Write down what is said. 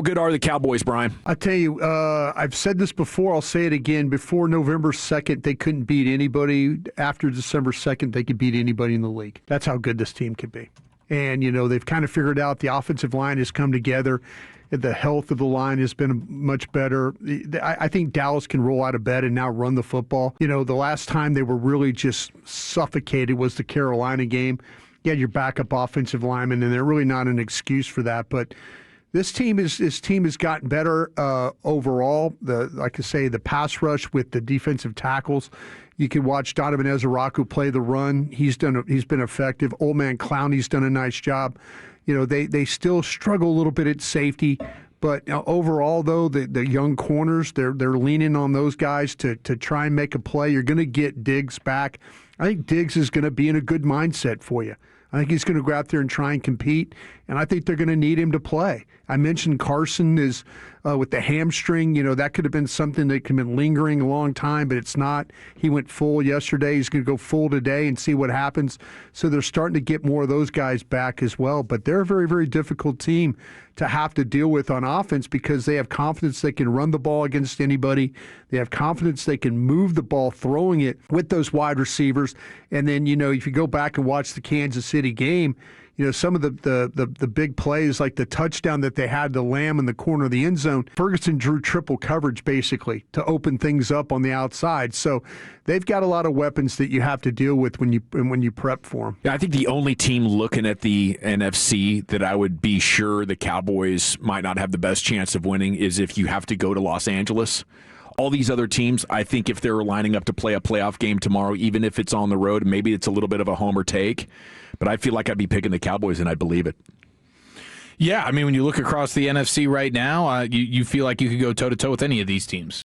good are the Cowboys, Brian? I tell you, I've said this before. I'll say it again. Before November 2nd, they couldn't beat anybody. After December 2nd, they could beat anybody in the league. That's how good this team could be. And, they've kind of figured out the offensive line has come together. The health of the line has been much better. I think Dallas can roll out of bed and now run the football. The last time they were really just suffocated was the Carolina game. You had your backup offensive lineman, and they're really not an excuse for that. But this team has gotten better overall. Like I say, the pass rush with the defensive tackles. You can watch Donovan Ezeraku play the run. He's been effective. Old man Clowney's done a nice job. They still struggle a little bit at safety, but overall though the young corners they're leaning on those guys to try and make a play. You're going to get Diggs back. I think Diggs is going to be in a good mindset for you. I think he's going to go out there and try and compete, and I think they're going to need him to play. I mentioned Carson is with the hamstring. That could have been something that could have been lingering a long time, but it's not. He went full yesterday. He's going to go full today and see what happens. So they're starting to get more of those guys back as well. But they're a very, very difficult team to have to deal with on offense because they have confidence they can run the ball against anybody. They have confidence they can move the ball throwing it with those wide receivers. And then, if you go back and watch the Kansas City game, some of the big plays, like the touchdown that they had to Lamb in the corner of the end zone, Ferguson drew triple coverage basically to open things up on the outside. So they've got a lot of weapons that you have to deal with when you prep for them. Yeah, I think the only team looking at the NFC that I would be sure the Cowboys might not have the best chance of winning is if you have to go to Los Angeles. All these other teams, I think if they're lining up to play a playoff game tomorrow, even if it's on the road, maybe it's a little bit of a homer take, but I feel like I'd be picking the Cowboys and I'd believe it. Yeah, I mean, when you look across the NFC right now, you feel like you could go toe-to-toe with any of these teams.